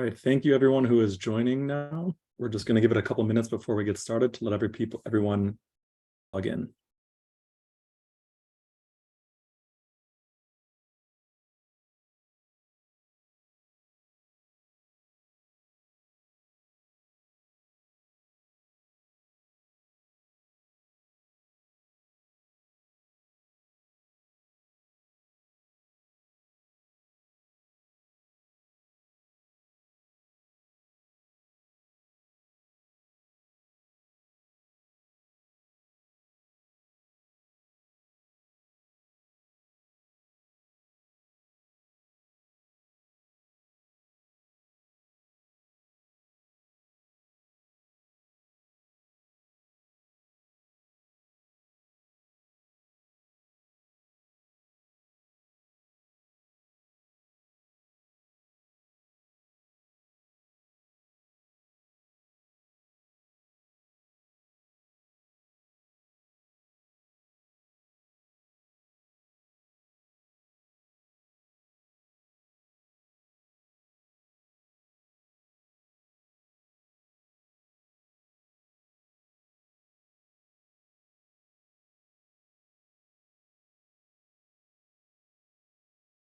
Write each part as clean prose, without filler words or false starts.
right, thank you everyone who is joining now. We're just going to give it a couple minutes before we get started to let everyone log in.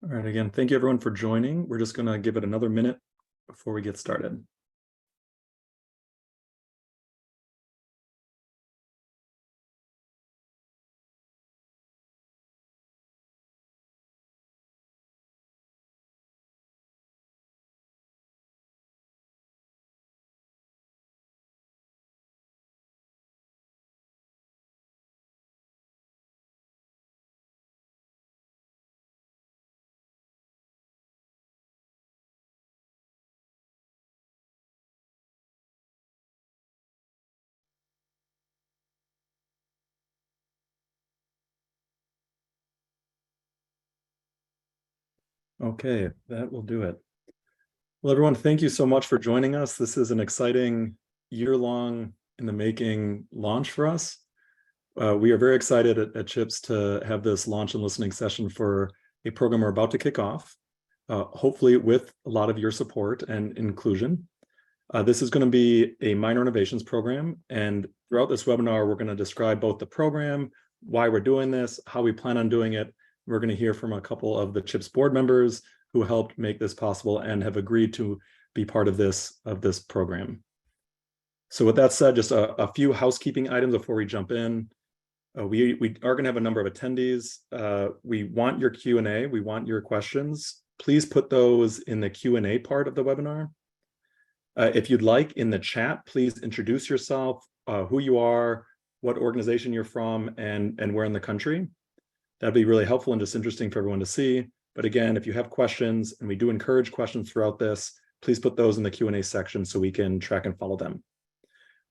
All right, again, thank you everyone for joining. We're just going to give it another minute before we get started. Okay, that will do it. Well, everyone, thank you so much for joining us. This is an exciting year-long in the making launch for us. We are very excited at CHPS to have this launch and listening session for a program we're about to kick off, hopefully with a lot of your support and inclusion. This is going to be a minor renovations program, and throughout this webinar, we're going to describe both the program, why we're doing this, how we plan on doing it. We're going to hear from a couple of the CHPS board members who helped make this possible and have agreed to be part of this program. So with that said, just a few housekeeping items before we jump in. We are going to have a number of attendees. We want your Q&A. We want your questions. Please put those in the Q&A part of the webinar. If you'd like, in the chat, please introduce yourself, who you are, what organization you're from, and where in the country. That'd be really helpful and just interesting for everyone to see. But again, if you have questions, and we do encourage questions throughout this, please put those in the Q&A section so we can track and follow them.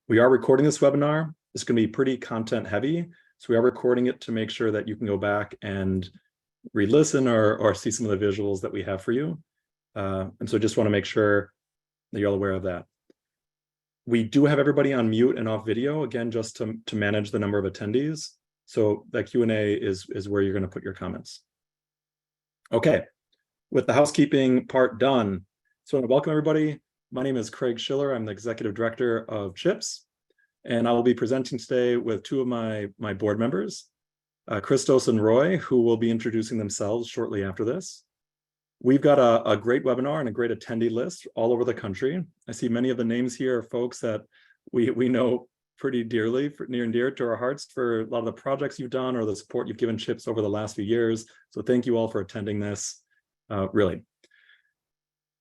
We are recording this webinar. It's going to be pretty content heavy. So we are recording it to make sure that you can go back and re-listen or see some of the visuals that we have for you. And so just want to make sure that you're all aware of that. We do have everybody on mute and off video, again, just to manage the number of attendees. So that Q&A is where you're going to put your comments. Okay, with the housekeeping part done, so I want to welcome everybody. My name is Craig Schiller. I'm the Executive Director of CHPS, and I will be presenting today with two of my board members, Christos and Roy, who will be introducing themselves shortly after this. We've got a great webinar and a great attendee list all over the country. I see many of the names here are folks that we know pretty dearly, near and dear to our hearts, for a lot of the projects you've done or the support you've given CHPS over the last few years. So thank you all for attending this, really.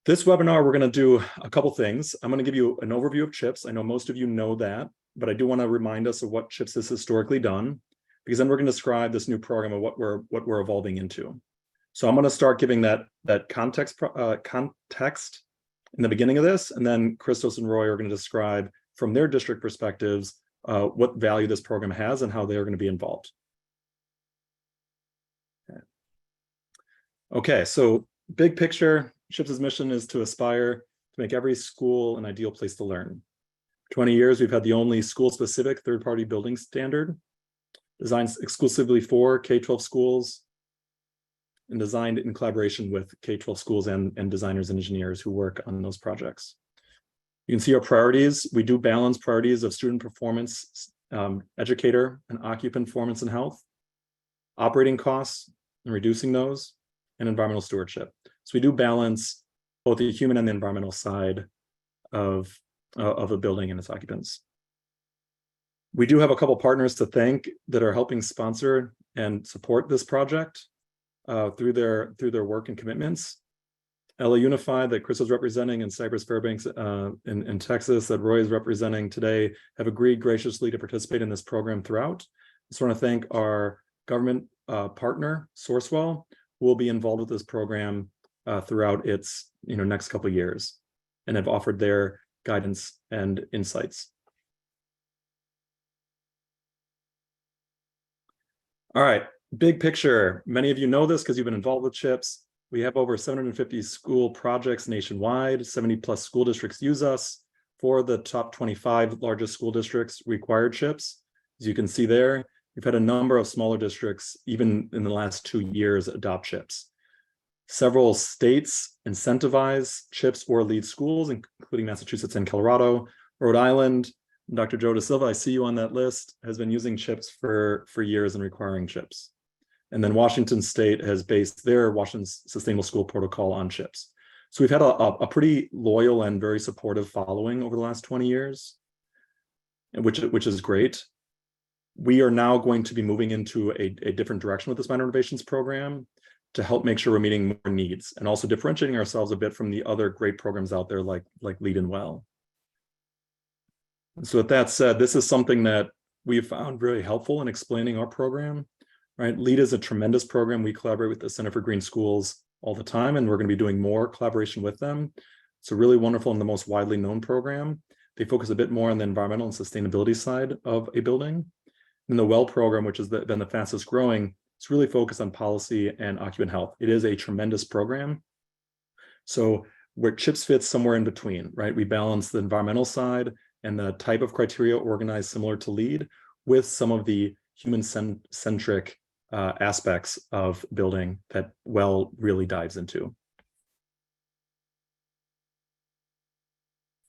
This webinar, we're going to do a couple things. I'm going to give you an overview of CHPS. I know most of you know that, but I do want to remind us of what CHPS has historically done, because then we're going to describe this new program and what we're evolving into. So I'm going to start giving that context in the beginning of this, and then Christos and Roy are going to describe from their district perspectives what value this program has and how they're going to be involved. Okay, so big picture, CHPS's mission is to aspire to make every school an ideal place to learn. For 20 years, we've had the only school-specific third-party building standard designed exclusively for K-12 schools. and designed in collaboration with K-12 schools and designers and engineers who work on those projects. You can see our priorities. We do balance priorities of student performance, educator and occupant performance and health, operating costs and reducing those, and environmental stewardship. So we do balance both the human and the environmental side of a building and its occupants. We do have a couple partners to thank that are helping sponsor and support this project through their work and commitments. LA Unified that Chris was representing, and Cypress Fairbanks in Texas that Roy is representing today have agreed graciously to participate in this program throughout. I just want to thank our government partner, Sourcewell, who will be involved with this program throughout its next couple of years and have offered their guidance and insights. All right, big picture. Many of you know this because you've been involved with CHPS. We have over 750 school projects nationwide. 70 plus school districts use us. 4 of the top 25 largest school districts require CHPS. As you can see there, we've had a number of smaller districts, even in the last 2 years, adopt CHPS. Several states incentivize CHPS or lead schools, including Massachusetts and Colorado. Rhode Island, Dr. Joe Da Silva, I see you on that list, has been using CHPS for years and requiring CHPS. And then Washington State has based their Washington Sustainable School Protocol on CHPS. So we've had a pretty loyal and very supportive following over the last 20 years, which is great. We are now going to be moving into a different direction with this Minor Renovations Program to help make sure we're meeting more needs and also differentiating ourselves a bit from the other great programs out there like Lead and Well. And so with that said, this is something that we've found very helpful in explaining our program. Right, LEAD is a tremendous program. We collaborate with the Center for Green Schools all the time, and we're going to be doing more collaboration with them. It's a really wonderful and the most widely known program. They focus a bit more on the environmental and sustainability side of a building. And the WELL program, which has been the fastest growing, it's really focused on policy and occupant health. It is a tremendous program. So where CHPS fits somewhere in between, right? We balance the environmental side and the type of criteria organized similar to LEAD with some of the human-centric aspects of building that WELL really dives into.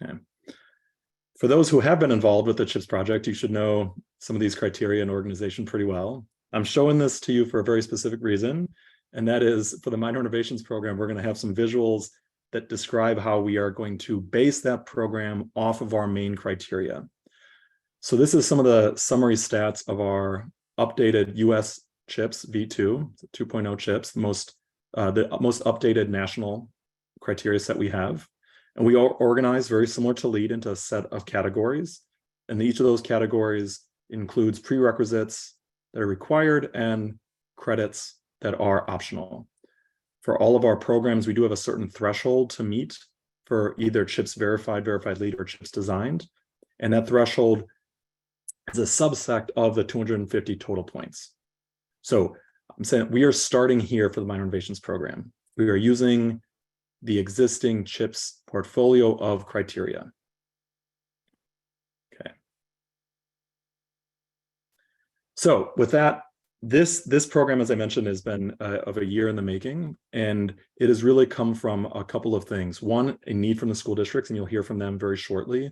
Okay. For those who have been involved with the CHPS project, you should know some of these criteria and organization pretty well. I'm showing this to you for a very specific reason, and that is for the Minor Renovations Program, we're going to have some visuals that describe how we are going to base that program off of our main criteria. So this is some of the summary stats of our updated US CHPS V2, 2.0 CHPS, the most updated national criteria set we have. And we are organized very similar to LEAD into a set of categories. And each of those categories includes prerequisites that are required and credits that are optional. For all of our programs, we do have a certain threshold to meet for either CHPS verified LEAD, or CHPS designed. And that threshold is a subset of the 250 total points. So I'm saying we are starting here for the Minor Renovations Program. We are using the existing CHPS portfolio of criteria. Okay. So with that, this program, as I mentioned, has been of a year in the making, and it has really come from a couple of things. One, a need from the school districts, and you'll hear from them very shortly.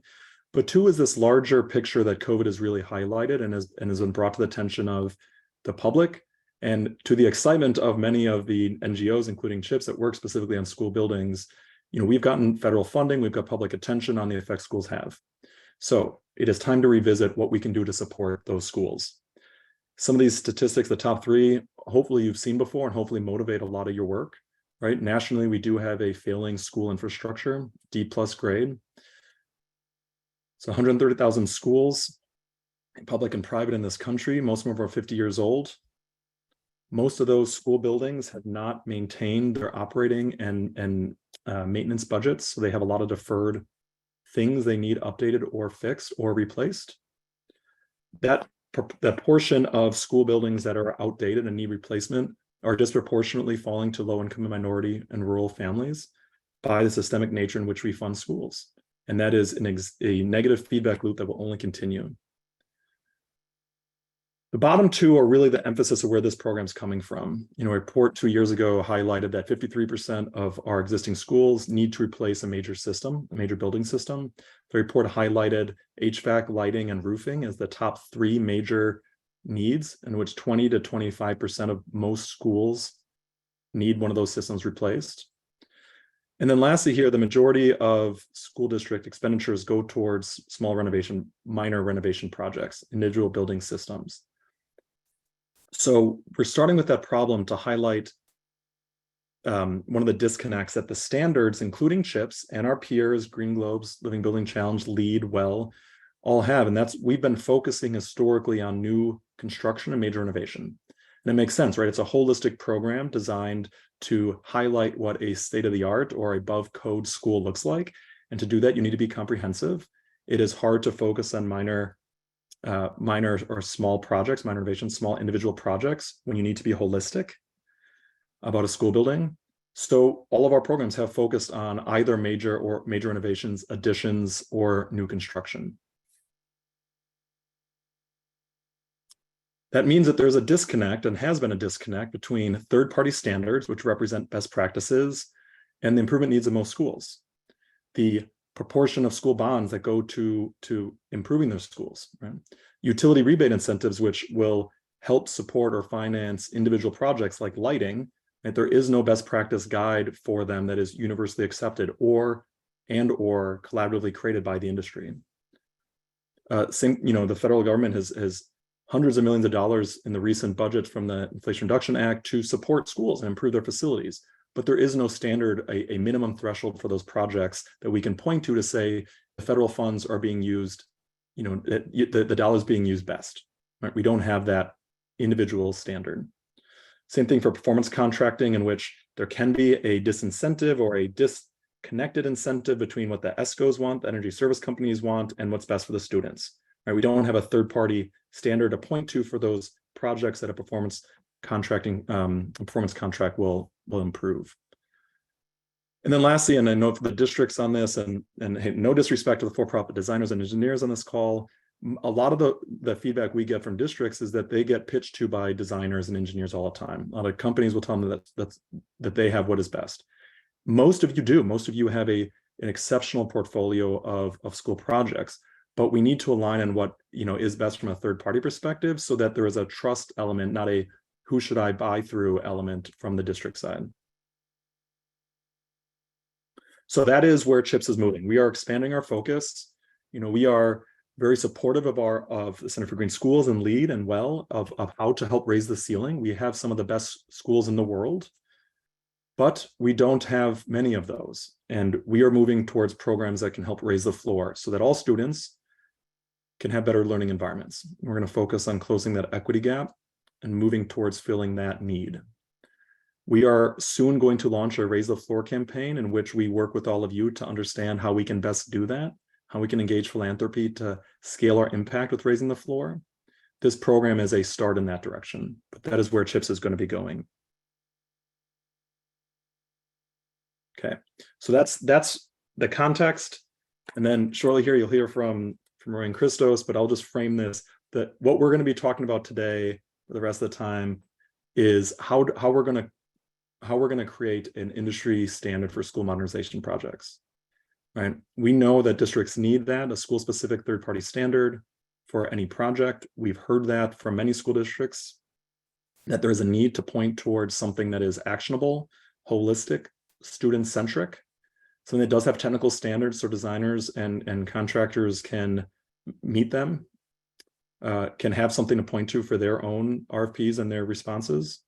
But two is this larger picture that COVID has really highlighted and has been brought to the attention of the public and to the excitement of many of the NGOs, including CHPS, that work specifically on school buildings. We've gotten federal funding, we've got public attention on the effect schools have. So it is time to revisit what we can do to support those schools. Some of these statistics, the top 3, hopefully you've seen before and hopefully motivate a lot of your work, right? Nationally, we do have a failing school infrastructure, D+ grade. So 130,000 schools, public and private in this country, most of them are 50 years old. Most of those school buildings have not maintained their operating and maintenance budgets. So they have a lot of deferred things they need updated or fixed or replaced. That portion of school buildings that are outdated and need replacement are disproportionately falling to low-income and minority and rural families by the systemic nature in which we fund schools. And that is a negative feedback loop that will only continue. The bottom two are really the emphasis of where this program's coming from. A report 2 years ago highlighted that 53% of our existing schools need to replace a major building system. The report highlighted HVAC, lighting, and roofing as the top three major needs, in which 20 to 25% of most schools need one of those systems replaced. And then lastly here, the majority of school district expenditures go towards minor renovation projects, individual building systems. So we're starting with that problem to highlight one of the disconnects that the standards, including CHPS and our peers, Green Globe's Living Building Challenge, LEED, WELL, all have. And we've been focusing historically on new construction and major renovation. And it makes sense, right? It's a holistic program designed to highlight what a state-of-the-art or above code school looks like. And to do that, you need to be comprehensive. It is hard to focus on minor or small projects, minor renovations, small individual projects, when you need to be holistic about a school building. So all of our programs have focused on either major renovations, additions, or new construction. That means that there's a disconnect, and has been a disconnect, between third-party standards, which represent best practices, and the improvement needs of most schools. The proportion of school bonds that go to improving those schools, right? Utility rebate incentives, which will help support or finance individual projects like lighting, right? There is no best practice guide for them that is universally accepted or collaboratively created by the industry. The federal government has hundreds of millions of dollars in the recent budget from the Inflation Reduction Act to support schools and improve their facilities. But there is no standard, a minimum threshold for those projects that we can point to say the federal funds are being used, the dollars being used best. Right? We don't have that individual standard. Same thing for performance contracting, in which there can be a disincentive or a disconnected incentive between what the ESCOs want, the energy service companies want, and what's best for the students. Right? We don't have a third-party standard to point to for those projects that a performance contract will improve. And then lastly, and I know for the districts on this, and hey, no disrespect to the for-profit designers and engineers on this call, a lot of the feedback we get from districts is that they get pitched to by designers and engineers all the time. A lot of companies will tell them that they have what is best. Most of you do. Most of you have an exceptional portfolio of school projects, but we need to align on what is best from a third-party perspective, so that there is a trust element, not a who should I buy through element from the district side. So that is where CHPS is moving. We are expanding our focus. We are very supportive of the Center for Green Schools and LEED and WELL of how to help raise the ceiling. We have some of the best schools in the world, but we don't have many of those. And we are moving towards programs that can help raise the floor so that all students can have better learning environments. We're going to focus on closing that equity gap and moving towards filling that need. We are soon going to launch a Raise the Floor campaign, in which we work with all of you to understand how we can best do that, how we can engage philanthropy to scale our impact with raising the floor. This program is a start in that direction, but that is where CHPS is going to be going. Okay, so that's the context. And then shortly here, you'll hear from Roy and Christos, but I'll just frame this, that what we're going to be talking about today for the rest of the time is how we're going to create an industry standard for school modernization projects. Right? We know that districts need that, a school-specific third-party standard for any project. We've heard that from many school districts, that there is a need to point towards something that is actionable, holistic, student-centric, something that does have technical standards so designers and contractors can meet them, can have something to point to for their own RFPs and their responses.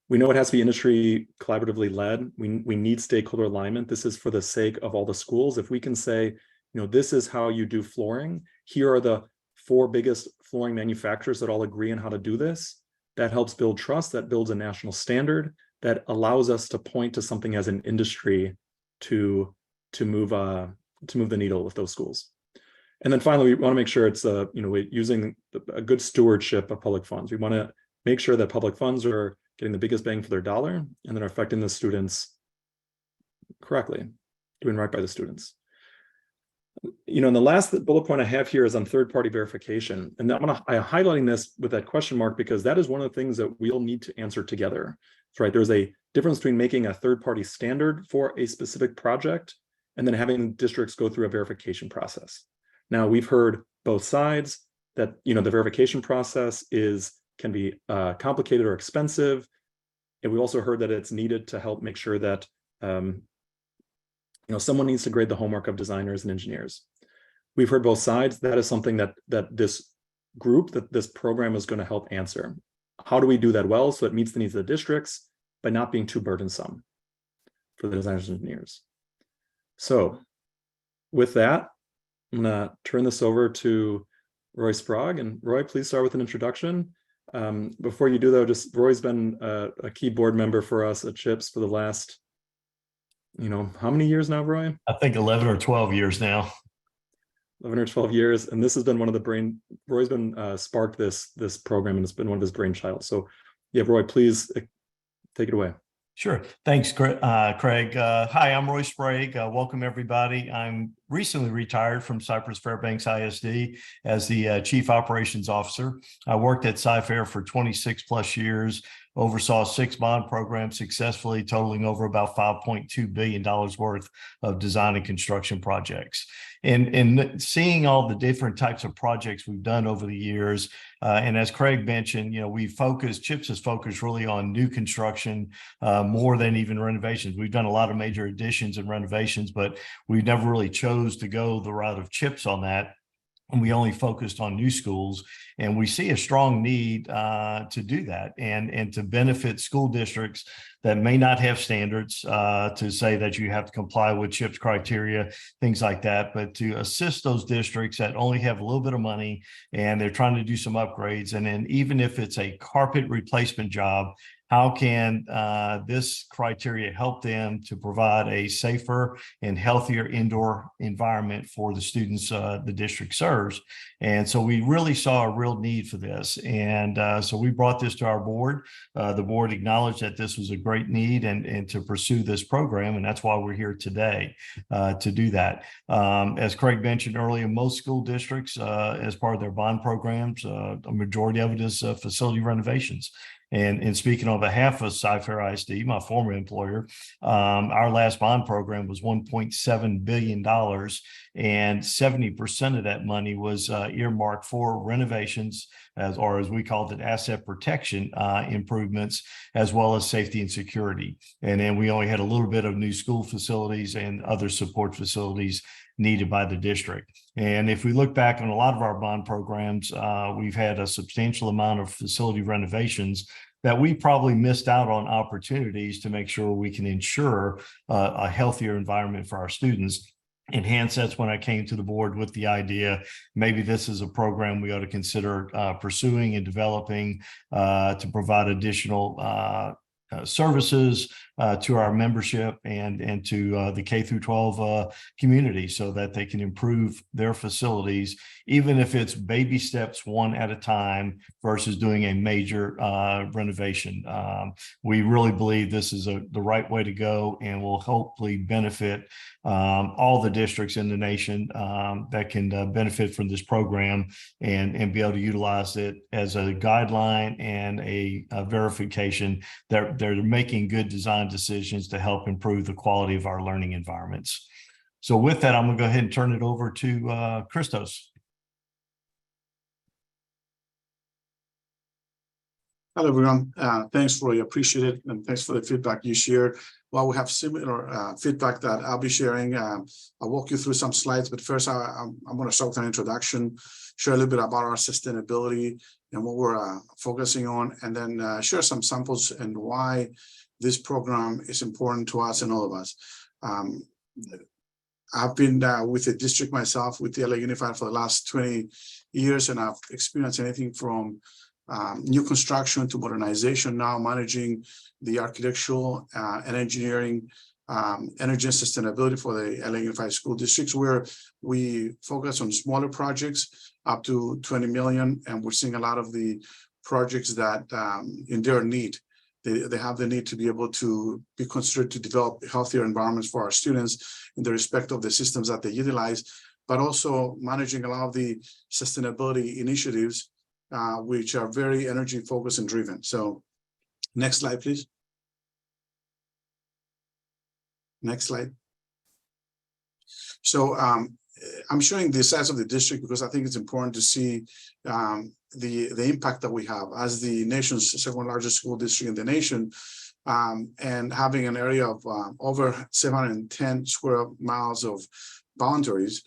We know it has to be industry collaboratively led. We need stakeholder alignment. This is for the sake of all the schools. If we can say, this is how you do flooring, here are the 4 biggest flooring manufacturers that all agree on how to do this, that helps build trust, that builds a national standard, that allows us to point to something as an industry to move the needle with those schools. And then finally, we want to make sure it's using a good stewardship of public funds. We want to make sure that public funds are getting the biggest bang for their dollar, and then are affecting the students correctly, doing right by the students. And the last bullet point I have here is on third-party verification. And I'm highlighting this with that question mark because that is one of the things that we'll need to answer together. That's right. There's a difference between making a third-party standard for a specific project and then having districts go through a verification process. Now, we've heard both sides that the verification process can be complicated or expensive. And we also heard that it's needed to help make sure that someone needs to grade the homework of designers and engineers. We've heard both sides. That is something that this program is going to help answer. How do we do that well so it meets the needs of the districts by not being too burdensome for the designers and engineers? So with that, I'm going to turn this over to Roy Sprague. And Roy, please start with an introduction. Before you do, though, Roy's been a key board member for us at CHPS for the last, how many years now, Roy? I think 11 or 12 years now. 11 or 12 years. And this has been Roy's been sparked this program, and it's been one of his brainchild. So yeah, Roy, please take it away. Sure. Thanks, Craig. Hi, I'm Roy Sprague. Welcome, everybody. I'm recently retired from Cypress Fairbanks ISD as the Chief Operations Officer. I worked at Cy-Fair for 26 plus years, oversaw 6 bond programs successfully, totaling over about $5.2 billion worth of design and construction projects. And seeing all the different types of projects we've done over the years, and as Craig mentioned, CHPS has focused really on new construction more than even renovations. We've done a lot of major additions and renovations, but we've never really chose to go the route of CHPS on that. And we only focused on new schools, and we see a strong need to do that and to benefit school districts that may not have standards to say that you have to comply with CHPS criteria, things like that, but to assist those districts that only have a little bit of money and they're trying to do some upgrades. And then even if it's a carpet replacement job, how can this criteria help them to provide a safer and healthier indoor environment for the students the district serves? And so we really saw a real need for this. And so we brought this to our board. The board acknowledged that this was a great need and to pursue this program. And that's why we're here today to do that. As Craig mentioned earlier, most school districts, as part of their bond programs, a majority of it is facility renovations. And speaking on behalf of Cy-Fair ISD, my former employer, our last bond program was $1.7 billion, and 70% of that money was earmarked for renovations, or as we called it, asset protection improvements, as well as safety and security. And then we only had a little bit of new school facilities and other support facilities needed by the district. And if we look back on a lot of our bond programs, we've had a substantial amount of facility renovations that we probably missed out on opportunities to make sure we can ensure a healthier environment for our students. And hence, that's when I came to the board with the idea, maybe this is a program we ought to consider pursuing and developing to provide additional services to our membership and to the K through 12 community, so that they can improve their facilities, even if it's baby steps one at a time versus doing a major renovation. We really believe this is the right way to go, and will hopefully benefit all the districts in the nation that can benefit from this program and be able to utilize it as a guideline and a verification that they're making good design decisions to help improve the quality of our learning environments. So with that, I'm going to go ahead and turn it over to Christos. Hello, everyone. Thanks, Roy. Appreciate it. And thanks for the feedback you shared. Well, we have similar feedback that I'll be sharing. I'll walk you through some slides, but first I'm going to start with an introduction, share a little bit about our sustainability and what we're focusing on, and then share some samples and why this program is important to us and all of us. I've been with the district myself, with the LA Unified, for the last 20 years, and I've experienced anything from new construction to modernization, now managing the architectural and engineering, energy and sustainability for the LA Unified School Districts, where we focus on smaller projects up to 20 million. And we're seeing a lot of the projects that in their need, they have the need to be able to be considered to develop healthier environments for our students in the respect of the systems that they utilize. but also managing a lot of the sustainability initiatives, which are very energy focused and driven. So next slide, please. Next slide. So I'm showing the size of the district because I think it's important to see the impact that we have as the nation's second largest school district in the nation, and having an area of over 710 square miles of boundaries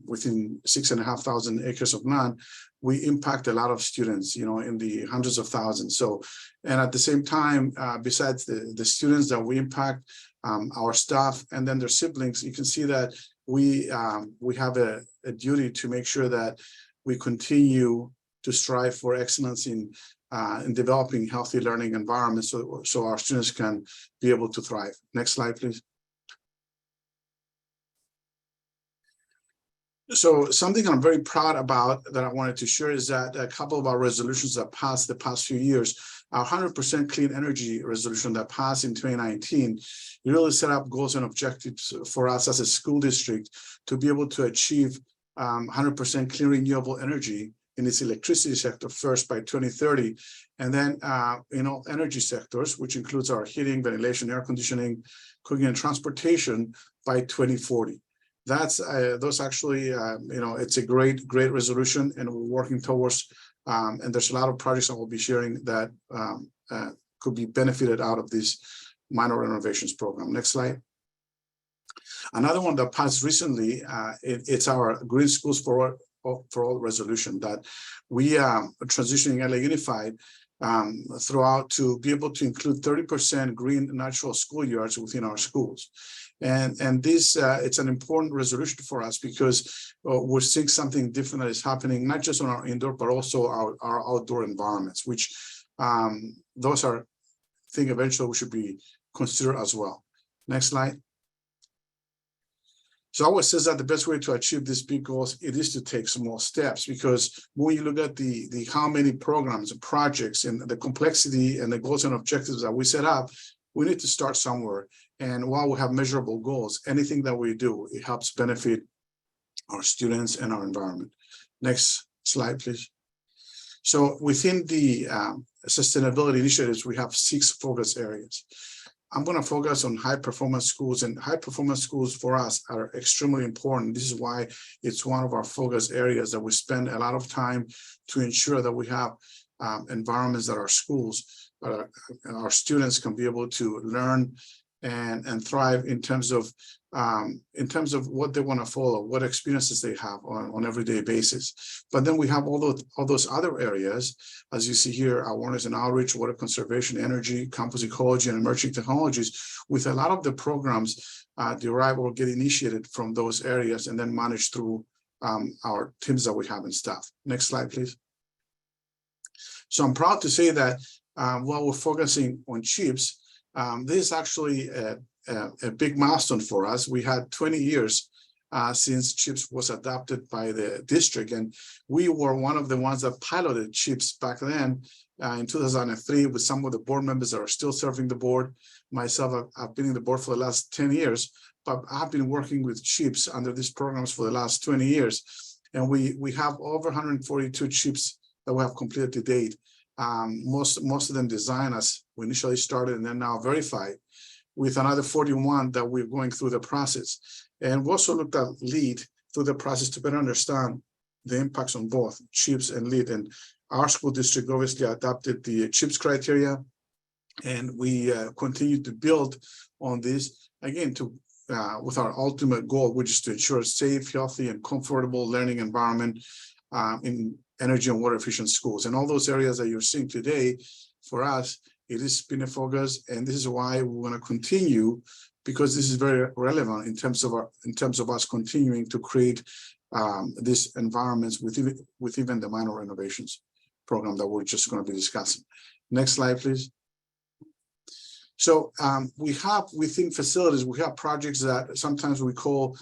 within 6,500 acres of land. We impact a lot of students, in the hundreds of thousands. So, and at the same time, besides the students that we impact, our staff and then their siblings, you can see that we have a duty to make sure that we continue to strive for excellence in developing healthy learning environments so our students can be able to thrive. Next slide, please. So something I'm very proud about that I wanted to share is that a couple of our resolutions that passed the past few years, our 100% clean energy resolution that passed in 2019, really set up goals and objectives for us as a school district to be able to achieve 100% clean renewable energy in its electricity sector first by 2030, and then in all energy sectors, which includes our heating, ventilation, air conditioning, cooking, and transportation by 2040. That's those actually, it's a great resolution, and we're working towards. And there's a lot of projects I will be sharing that could be benefited out of this minor renovations program. Next slide. Another one that passed recently, it's our Green Schools for All resolution that we are transitioning LA Unified throughout to be able to include 30% green natural schoolyards within our schools. And this, it's an important resolution for us because we're seeing something different that is happening, not just on our indoor, but also our outdoor environments, which those are, I think eventually we should be considered as well. Next slide. So I always says that the best way to achieve these big goals, it is to take small steps, because when you look at the how many programs and projects and the complexity and the goals and objectives that we set up, we need to start somewhere. And while we have measurable goals, anything that we do, it helps benefit our students and our environment. Next slide, please. So within the sustainability initiatives, we have 6 focus areas. I'm going to focus on high performance schools, and high performance schools for us are extremely important. This is why it's one of our focus areas that we spend a lot of time to ensure that we have environments that our schools, our students can be able to learn and thrive in terms of what they want to follow, what experiences they have on everyday basis. But then we have all those other areas, as you see here, awareness and outreach, water conservation, energy, campus ecology, and emerging technologies, with a lot of the programs derive or get initiated from those areas and then managed through our teams that we have in staff. Next slide, please. So I'm proud to say that while we're focusing on CHPS, this is actually a big milestone for us. We had 20 years since CHPS was adopted by the district, and we were one of the ones that piloted CHPS back then in 2003 with some of the board members that are still serving the board. Myself, I've been in the board for the last 10 years, but I've been working with CHPS under these programs for the last 20 years. And we have over 142 CHPS that we have completed to date. Most of them designed as we initially started and then now verified, with another 41 that we're going through the process. And we also looked at LEED through the process to better understand the impacts on both CHPS and LEED. And our school district obviously adopted the CHPS criteria, and we continue to build on this again with our ultimate goal, which is to ensure a safe, healthy, and comfortable learning environment in energy and water efficient schools. And all those areas that you're seeing today, for us, it has been a focus, and this is why we want to continue, because this is very relevant in terms of us continuing to create these environments with even the minor renovations program that we're just going to be discussing. Next slide, please. So we have within facilities, we have projects that sometimes we call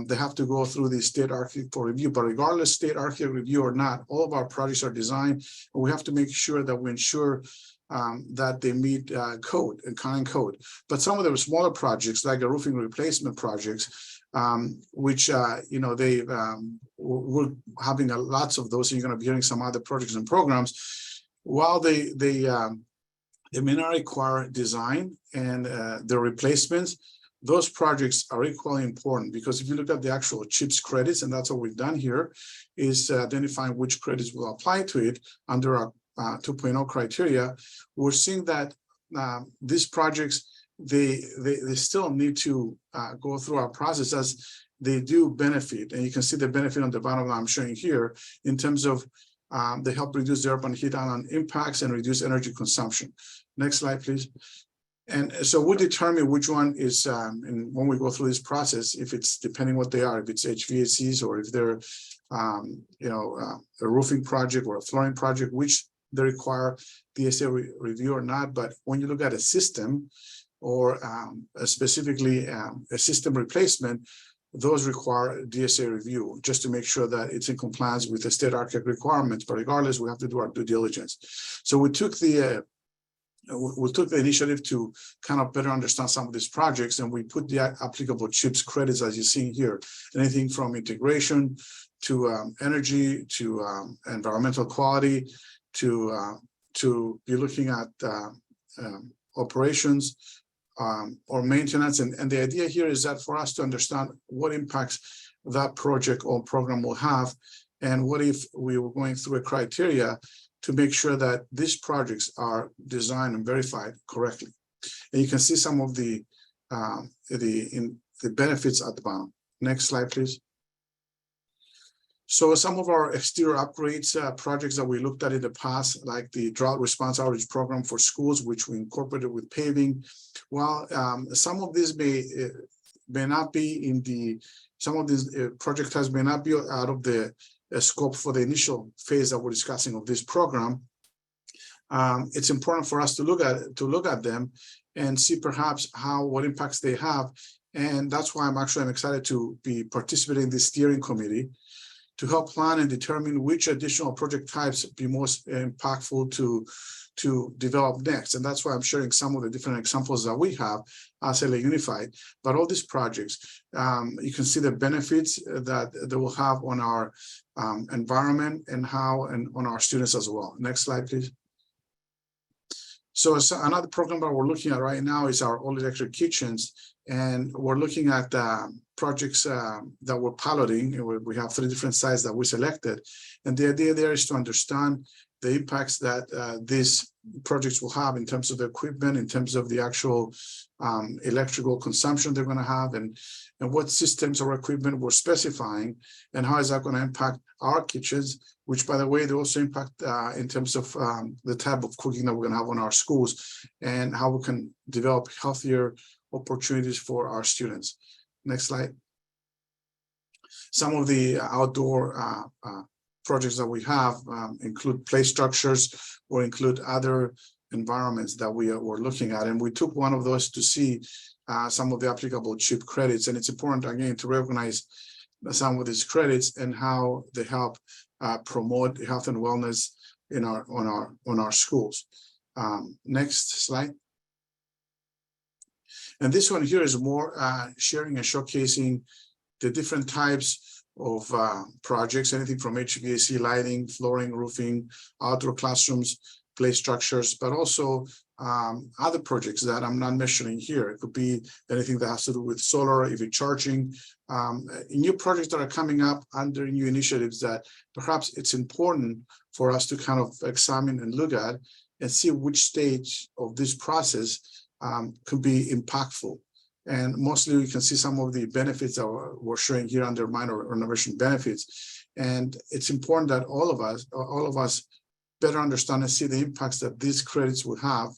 they have to go through the state architect for review, but regardless state architect review or not, all of our projects are designed, and we have to make sure that we ensure that they meet code and county code. But some of the smaller projects, like the roofing replacement projects, which we're having lots of those. And you're going to be hearing some other projects and programs. While they may not require design and the replacements, those projects are equally important, because if you look at the actual CHPS credits, and that's what we've done here, is identifying which credits will apply to it under our 2.0 criteria. We're seeing that these projects, they still need to go through our process, as they do benefit. And you can see the benefit on the bottom that I'm showing here in terms of they help reduce the urban heat island impacts and reduce energy consumption. Next slide, please. And so we determine which one is, and when we go through this process, if it's depending what they are, if it's HVACs or if they're, a roofing project or a flooring project, which they require DSA review or not. But when you look at a system or specifically a system replacement, those require DSA review just to make sure that it's in compliance with the state architect requirements. But regardless, we have to do our due diligence. So we took the initiative to kind of better understand some of these projects, and we put the applicable CHPS credits, as you see here, anything from integration to energy to environmental quality to be looking at operations or maintenance. And the idea here is that for us to understand what impacts that project or program will have, and what if we were going through a criteria to make sure that these projects are designed and verified correctly. And you can see some of the benefits at the bottom. Next slide, please. So some of our exterior upgrades projects that we looked at in the past, like the drought response outreach program for schools, which we incorporated with paving. While some of these may not be in some of these project types may not be out of the scope for the initial phase that we're discussing of this program, it's important for us to look at them and see perhaps what impacts they have. And that's why I'm excited to be participating in this steering committee to help plan and determine which additional project types be most impactful to develop next. And that's why I'm sharing some of the different examples that we have as LA Unified. But all these projects, you can see the benefits that they will have on our environment and on our students as well. Next slide, please. So another program that we're looking at right now is our all-electric kitchens. And we're looking at projects that we're piloting. We have 3 different sites that we selected. And the idea there is to understand the impacts that these projects will have in terms of the equipment, in terms of the actual electrical consumption they're going to have, and what systems or equipment we're specifying, and how is that going to impact our kitchens, which, by the way, they also impact in terms of the type of cooking that we're going to have on our schools, and how we can develop healthier opportunities for our students. Next slide. Some of the outdoor projects that we have include play structures or include other environments that we're looking at. And we took one of those to see some of the applicable CHPS credits. And it's important, again, to recognize some of these credits and how they help promote health and wellness on our schools. Next slide. And this one here is more sharing and showcasing the different types of projects, anything from HVAC, lighting, flooring, roofing, outdoor classrooms, play structures, but also other projects that I'm not mentioning here. It could be anything that has to do with solar, EV charging, new projects that are coming up under new initiatives that perhaps it's important for us to kind of examine and look at and see which stage of this process could be impactful. And mostly we can see some of the benefits that we're showing here under minor renovation benefits. And it's important that all of us better understand and see the impacts that these credits will have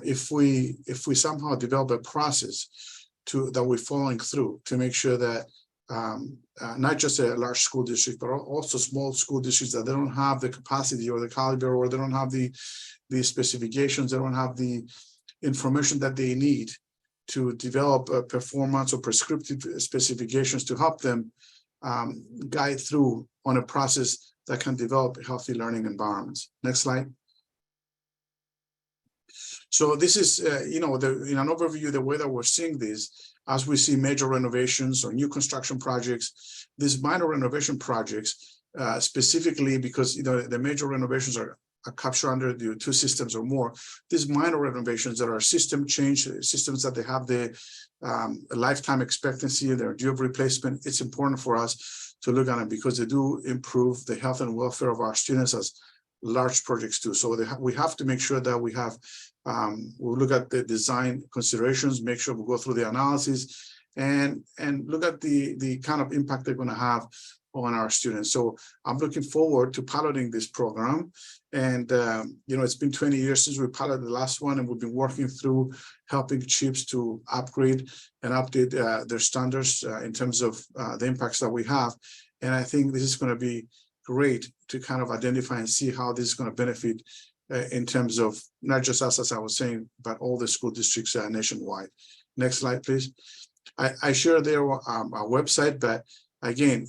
if we somehow develop a process that we're following through to make sure that not just a large school district, but also small school districts that they don't have the capacity or the caliber, or they don't have the specifications, they don't have the information that they need to develop a performance or prescriptive specifications to help them guide through on a process that can develop healthy learning environments. Next slide. So this is, in an overview, the way that we're seeing this, as we see major renovations or new construction projects, these minor renovation projects, specifically because the major renovations are captured under the two systems or more. These minor renovations that are system change, systems that they have the lifetime expectancy, their due of replacement. It's important for us to look at them because they do improve the health and welfare of our students as large projects do. So we have to make sure that we have, we'll look at the design considerations, make sure we go through the analysis and look at the kind of impact they're going to have on our students. So I'm looking forward to piloting this program. And, it's been 20 years since we piloted the last one, and we've been working through helping CHPS to upgrade and update their standards in terms of the impacts that we have. And I think this is going to be great to kind of identify and see how this is going to benefit in terms of not just us, as I was saying, but all the school districts nationwide. Next slide, please. I share their our website, but again,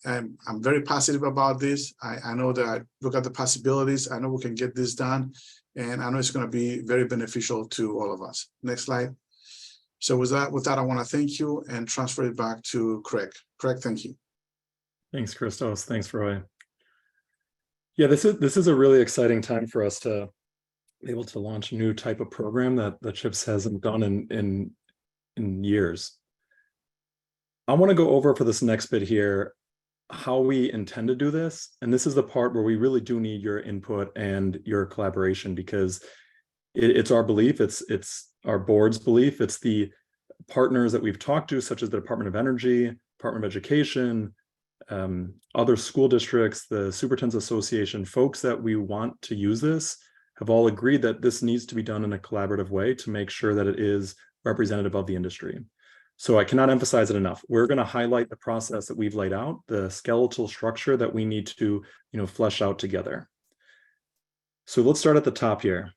I'm very positive about this. I know that I look at the possibilities. I know we can get this done, and I know it's going to be very beneficial to all of us. Next slide. So with that, I want to thank you and transfer it back to Craig. Craig, thank you. Thanks, Christos. Thanks, Roy. Yeah, this is a really exciting time for us to be able to launch a new type of program that the CHPS hasn't done in years. I want to go over for this next bit here how we intend to do this. And this is the part where we really do need your input and your collaboration, because it's our belief, it's our board's belief, it's the partners that we've talked to, such as the Department of Energy, Department of Education, other school districts, the Superintendent's Association, folks that we want to use this have all agreed that this needs to be done in a collaborative way to make sure that it is representative of the industry. So I cannot emphasize it enough. We're going to highlight the process that we've laid out, the skeletal structure that we need to, flesh out together. So let's start at the top here.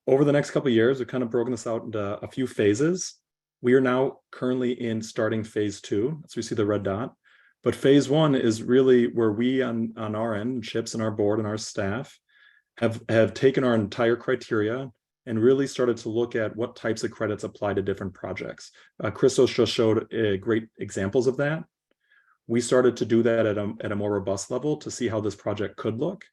Over the next couple of years, we've kind of broken this out into a few phases. We are now currently in starting phase 2, so we see the red dot. But phase 1 is really where we on our end, CHPS and our board and our staff, have taken our entire criteria and really started to look at what types of credits apply to different projects. Christos just showed great examples of that. We started to do that at a more robust level to see how this project could look.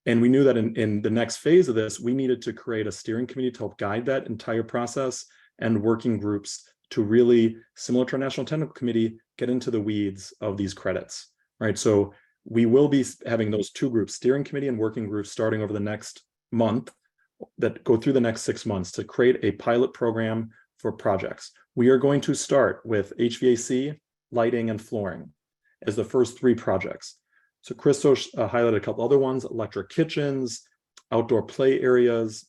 And we knew that in the next phase of this, we needed to create a steering committee to help guide that entire process and working groups to really, similar to our National Technical Committee, get into the weeds of these credits, right? So we will be having those two groups, steering committee and working groups, starting over the next month, that go through the next 6 months to create a pilot program for projects. We are going to start with HVAC, lighting, and flooring as the first 3 projects. So Christos highlighted a couple other ones: electric kitchens, outdoor play areas.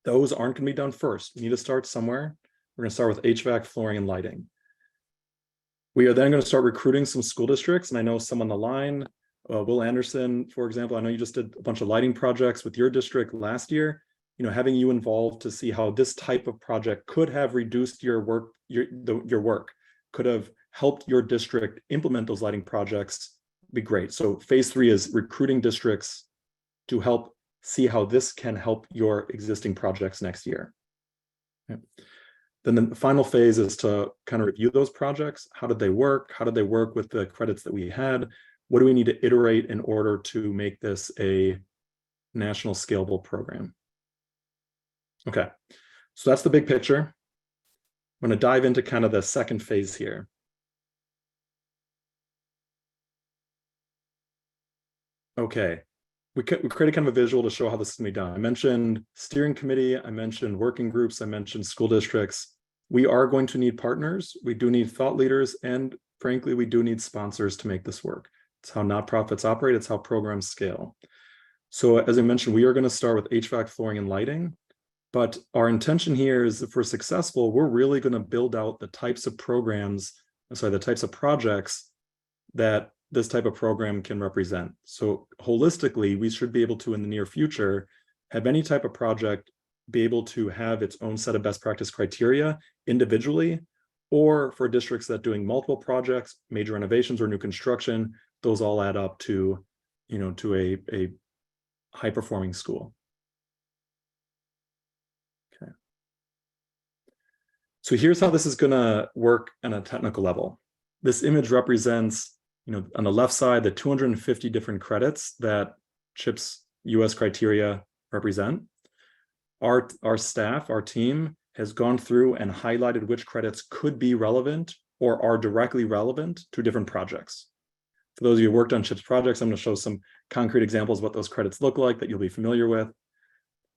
Those aren't going to be done first. We need to start somewhere. We're going to start with HVAC, flooring, and lighting. We are then going to start recruiting some school districts, and I know some on the line. Will Anderson, for example, I know you just did a bunch of lighting projects with your district last year. Having you involved to see how this type of project could have reduced your work, could have helped your district implement those lighting projects, be great. So phase 3 is recruiting districts to help see how this can help your existing projects next year. Okay. Then the final phase is to kind of review those projects. How did they work? How did they work with the credits that we had? What do we need to iterate in order to make this a national scalable program? Okay, so that's the big picture. I'm going to dive into kind of the second phase here. Okay, we created kind of a visual to show how this is going to be done. I mentioned steering committee, I mentioned working groups, I mentioned school districts. We are going to need partners. We do need thought leaders, and frankly, we do need sponsors to make this work. It's how nonprofits operate. It's how programs scale. So as I mentioned, we are going to start with HVAC, flooring, and lighting. But our intention here is, if we're successful, we're really going to build out the types of programs, the types of projects that this type of program can represent. So holistically, we should be able to, in the near future, have any type of project be able to have its own set of best practice criteria individually, or for districts that doing multiple projects, major renovations or new construction, those all add up to, to a high-performing school. So here's how this is going to work on a technical level. This image represents, on the left side, the 250 different credits that CHPS US criteria represent. Our staff, our team, has gone through and highlighted which credits could be relevant or are directly relevant to different projects. For those of you who worked on CHPS projects, I'm going to show some concrete examples of what those credits look like that you'll be familiar with.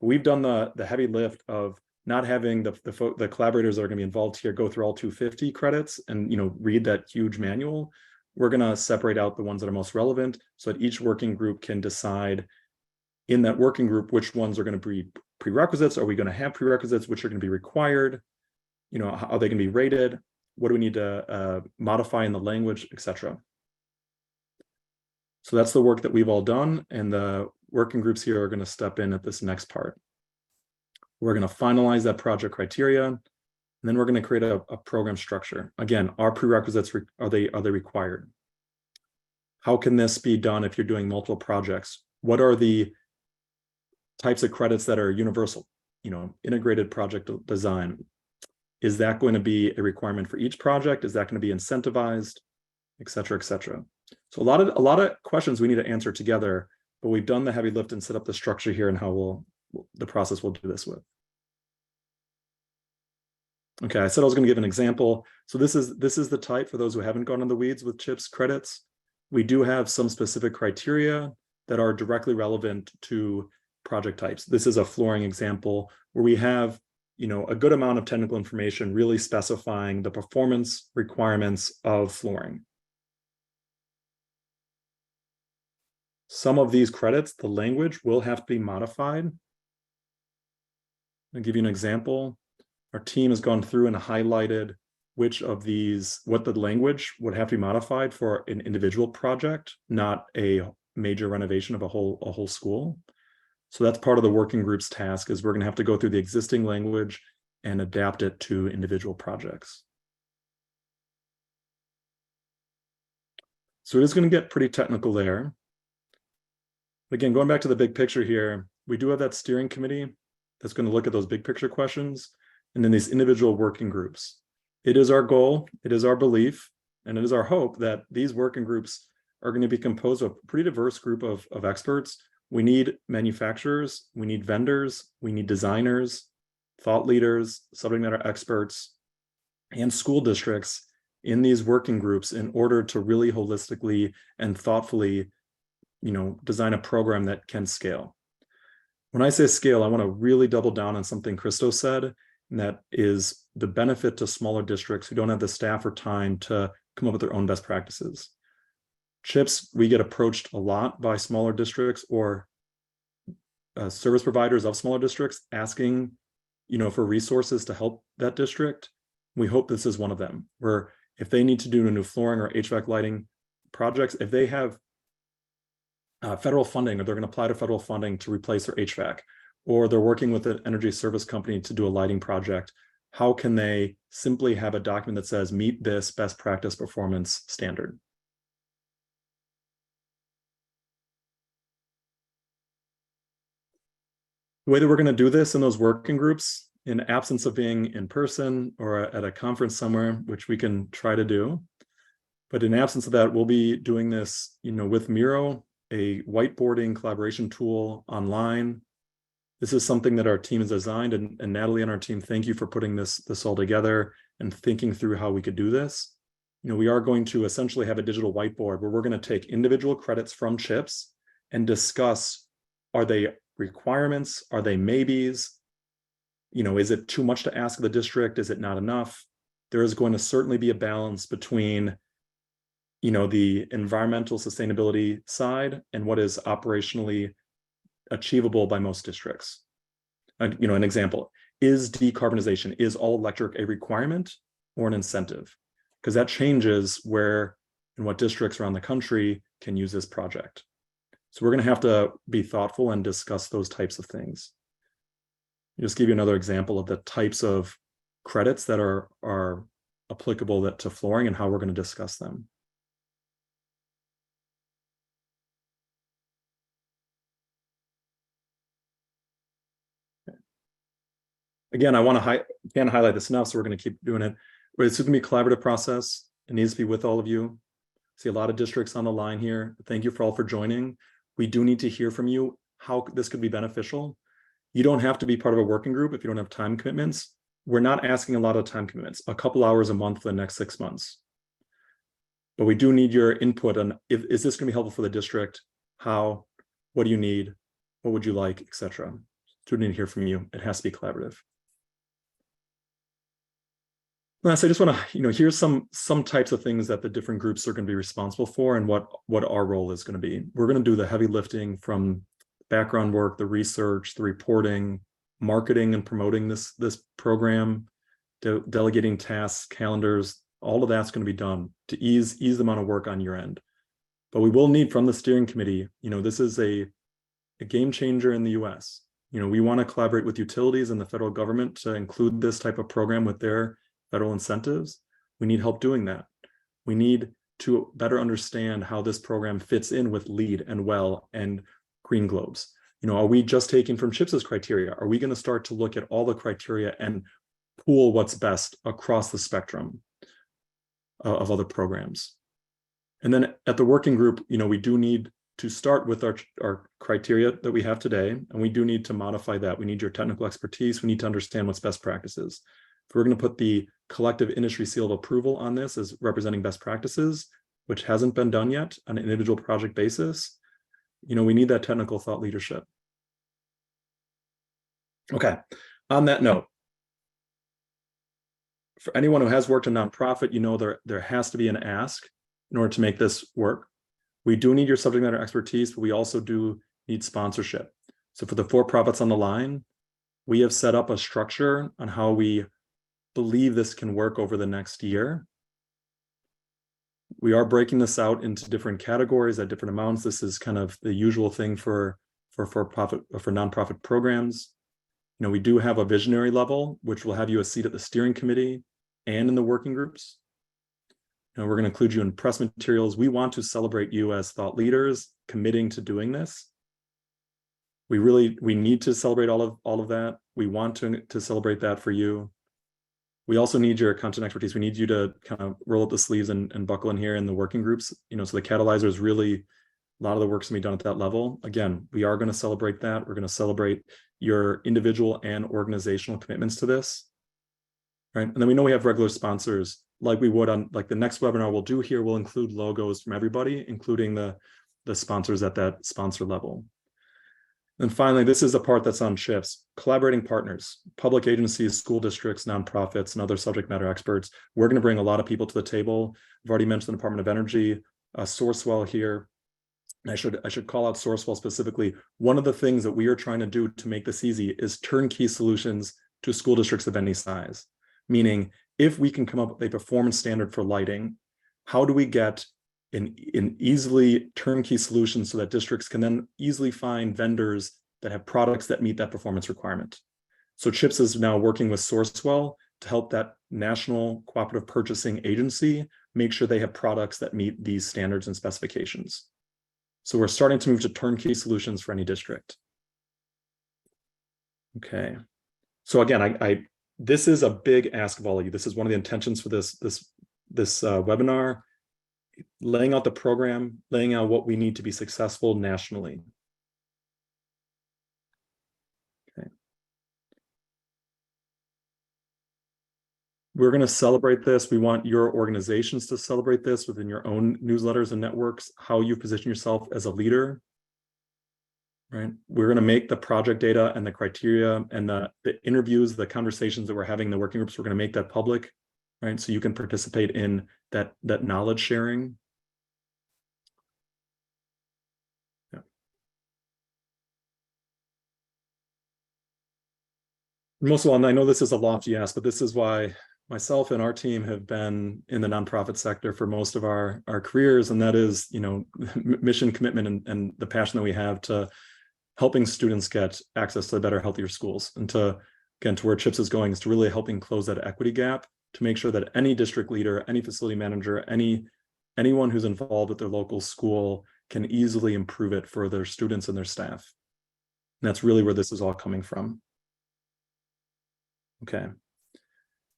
We've done the heavy lift of not having the collaborators that are going to be involved here go through all 250 credits and read that huge manual. We're going to separate out the ones that are most relevant so that each working group can decide in that working group which ones are going to be prerequisites. Are we going to have prerequisites? Which are going to be required? How are they going to be rated? What do we need to modify in the language, etc. So that's the work that we've all done, and the working groups here are going to step in at this next part. We're going to finalize that project criteria, and then we're going to create a program structure. Again, are prerequisites, are they required? How can this be done if you're doing multiple projects? What are the types of credits that are universal? Integrated project design. Is that going to be a requirement for each project? Is that going to be incentivized, et cetera, et cetera? So a lot of questions we need to answer together, but we've done the heavy lift and set up the structure here and how the process we'll do this with. Okay, I said I was going to give an example. So this is the type for those who haven't gone in the weeds with CHPS credits. We do have some specific criteria that are directly relevant to project types. This is a flooring example where we have a good amount of technical information really specifying the performance requirements of flooring. Some of these credits, the language will have to be modified. I'll give you an example. Our team has gone through and highlighted which of these, what the language would have to be modified for an individual project, not a major renovation of a whole school. So that's part of the working group's task, is we're going to have to go through the existing language and adapt it to individual projects. So it is going to get pretty technical there. Again, going back to the big picture here, we do have that steering committee that's going to look at those big picture questions, and then these individual working groups. It is our goal, it is our belief, and it is our hope that these working groups are going to be composed of a pretty diverse group of experts. We need manufacturers, we need vendors, we need designers, thought leaders, subject matter experts, and school districts in these working groups in order to really holistically and thoughtfully design a program that can scale. When I say scale, I want to really double down on something Christo said, and that is the benefit to smaller districts who don't have the staff or time to come up with their own best practices. CHPS, we get approached a lot by smaller districts or service providers of smaller districts asking, for resources to help that district. We hope this is one of them, where if they need to do a new flooring or HVAC lighting projects, if they have federal funding, or they're going to apply to federal funding to replace their HVAC, or they're working with an energy service company to do a lighting project, how can they simply have a document that says, meet this best practice performance standard? The way that we're going to do this in those working groups, in absence of being in person or at a conference somewhere, which we can try to do, but in absence of that, we'll be doing this, with Miro, a whiteboarding collaboration tool online. This is something that our team has designed, and Natalie and our team, thank you for putting this all together and thinking through how we could do this. We are going to essentially have a digital whiteboard where we're going to take individual credits from CHPS and discuss, are they requirements? Are they maybes? Is it too much to ask of the district? Is it not enough? There is going to certainly be a balance between the environmental sustainability side and what is operationally achievable by most districts. An example, is decarbonization, is all electric a requirement or an incentive? Because that changes where and what districts around the country can use this project. So we're going to have to be thoughtful and discuss those types of things. I'll just give you another example of the types of credits that are applicable to flooring and how we're going to discuss them. again, can't highlight this enough, so we're going to keep doing it. But it's going to be a collaborative process. It needs to be with all of you. See a lot of districts on the line here. Thank you for all for joining. We do need to hear from you how this could be beneficial. You don't have to be part of a working group if you don't have time commitments. We're not asking a lot of time commitments, a couple hours a month for the next 6 months. But we do need your input on is this going to be helpful for the district? How? What do you need? What would you like, etc. So we need to hear from you. It has to be collaborative. Last, I just want to, here's some types of things that the different groups are going to be responsible for and what our role is going to be. We're going to do the heavy lifting from background work, the research, the reporting, marketing and promoting this program, delegating tasks, calendars, all of that's going to be done to ease the amount of work on your end. But we will need from the steering committee, this is a game changer in the US. We want to collaborate with utilities and the federal government to include this type of program with their federal incentives. We need help doing that. We need to better understand how this program fits in with LEED and WELL and Green Globes. Are we just taking from CHPS criteria? Are we going to start to look at all the criteria and pool what's best across the spectrum of other programs? And then at the working group, we do need to start with our criteria that we have today, and we do need to modify that. We need your technical expertise. We need to understand what's best practices. If we're going to put the collective industry seal of approval on this as representing best practices, which hasn't been done yet on an individual project basis, we need that technical thought leadership. Okay, on that note, for anyone who has worked in nonprofit, there has to be an ask in order to make this work. We do need your subject matter expertise, but we also do need sponsorship. So for the for-profits on the line, we have set up a structure on how we believe this can work over the next year. We are breaking this out into different categories at different amounts. This is kind of the usual thing for nonprofit programs. We do have a visionary level, which will have you a seat at the steering committee and in the working groups. We're going to include you in press materials. We want to celebrate you as thought leaders committing to doing this. We need to celebrate all of that. We want to celebrate that for you. We also need your content expertise. We need you to kind of roll up the sleeves and buckle in here in the working groups. So the catalyzer is really, a lot of the work's gonna be done at that level. Again, we are going to celebrate that. We're going to celebrate your individual and organizational commitments to this. Right. And then we know we have regular sponsors like we would on the next webinar we'll do here. We'll include logos from everybody, including the sponsors at that sponsor level. And finally, this is the part that's on CHPS, collaborating partners, public agencies, school districts, nonprofits, and other subject matter experts. We're going to bring a lot of people to the table. I've already mentioned the Department of Energy, Sourcewell here. And I should call out Sourcewell specifically. One of the things that we are trying to do to make this easy is turnkey solutions to school districts of any size. Meaning, if we can come up with a performance standard for lighting, how do we get an easily turnkey solution so that districts can then easily find vendors that have products that meet that performance requirement? So CHPS is now working with Sourcewell to help that National Cooperative Purchasing Agency make sure they have products that meet these standards and specifications. So we're starting to move to turnkey solutions for any district. Okay. So again, this is a big ask of all of you. This is one of the intentions for this webinar, laying out the program, laying out what we need to be successful nationally. Okay. We're going to celebrate this. We want your organizations to celebrate this within your own newsletters and networks, how you position yourself as a leader. Right. We're going to make the project data and the criteria and the interviews, the conversations that we're having in the working groups, we're going to make that public, right? So you can participate in that knowledge sharing. Yeah. Most of all, and I know this is a lofty ask, but this is why myself and our team have been in the nonprofit sector for most of our careers, and that is, mission commitment and the passion that we have to helping students get access to better, healthier schools. And to where CHPS is going is to really helping close that equity gap to make sure that any district leader, any facility manager, anyone who's involved with their local school can easily improve it for their students and their staff. And that's really where this is all coming from. Okay.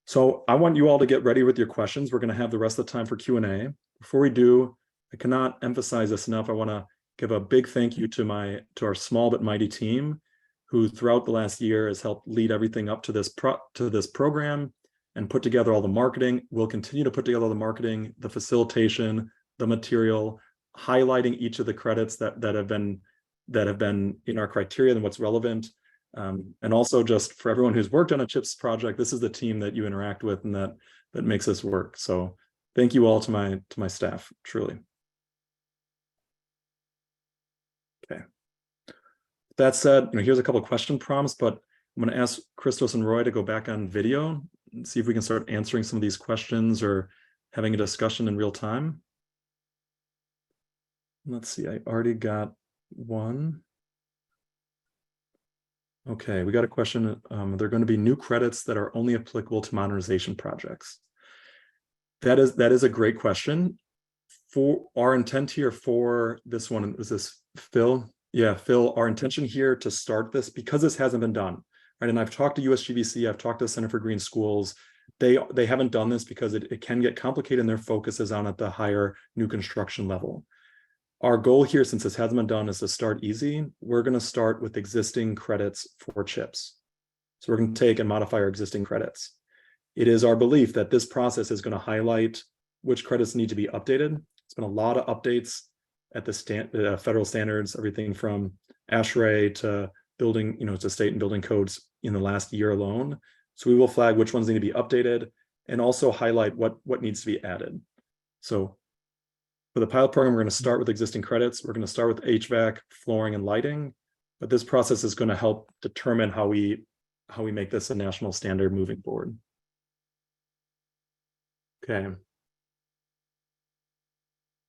So I want you all to get ready with your questions. We're going to have the rest of the time for Q&A. Before we do, I cannot emphasize this enough. I want to give a big thank you to our small but mighty team, who throughout the last year has helped lead everything up to this program and put together all the marketing. We'll continue to put together the marketing, the facilitation, the material, highlighting each of the credits that have been in our criteria and what's relevant. And also just for everyone who's worked on a CHPS project, this is the team that you interact with and that makes this work. So thank you all to my staff, truly. Okay. That said, here's a couple of question prompts, but I'm going to ask Christos and Roy to go back on video and see if we can start answering some of these questions or having a discussion in real time. Let's see, I already got one. Okay, we got a question. There are going to be new credits that are only applicable to modernization projects. That is a great question. For our intent here for this one, is this Phil? Yeah, Phil, our intention here to start this, because this hasn't been done, right? And I've talked to USGBC, I've talked to the Center for Green Schools. They haven't done this because it can get complicated and their focus is on at the higher new construction level. Our goal here, since this hasn't been done, is to start easy. We're going to start with existing credits for CHPS. So we're going to take and modify our existing credits. It is our belief that this process is going to highlight which credits need to be updated. It's been a lot of updates at the federal standards, everything from ASHRAE to building, to state and building codes in the last year alone. So we will flag which ones need to be updated and also highlight what needs to be added. So for the pilot program, we're going to start with existing credits. We're going to start with HVAC, flooring, and lighting, but this process is going to help determine how we make this a national standard moving forward. Okay.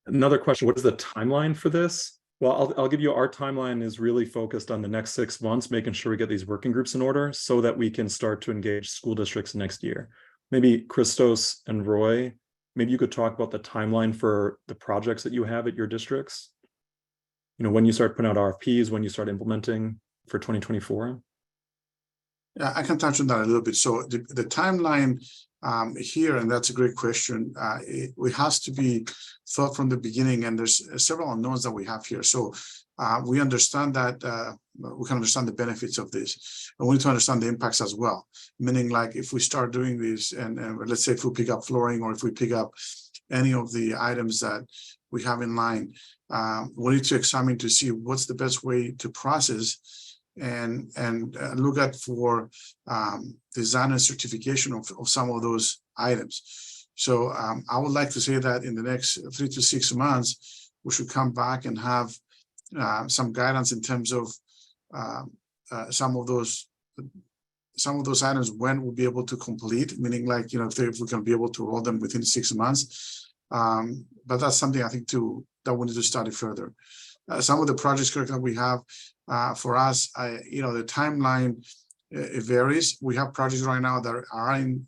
Another question, what is the timeline for this? Well, I'll give you our timeline is really focused on the next 6 months, making sure we get these working groups in order so that we can start to engage school districts next year. Maybe Christos and Roy, maybe you could talk about the timeline for the projects that you have at your districts. When you start putting out RFPs, when you start implementing for 2024. Yeah, I can touch on that a little bit. So the timeline here, and that's a great question, it has to be thought from the beginning, and there's several unknowns that we have here. So we understand that we can understand the benefits of this, and we need to understand the impacts as well. Meaning, like, if we start doing this, and let's say if we pick up flooring, or if we pick up any of the items that we have in line, we need to examine to see what's the best way to process and look at for design and certification of some of those items. So I would like to say that in the next 3 to 6 months, we should come back and have some guidance in terms of some of those items when we'll be able to complete, meaning, like, if we can be able to roll them within 6 months. But that's something I think that we need to study further. Some of the projects that we have for us, the timeline, it varies. We have projects right now that are in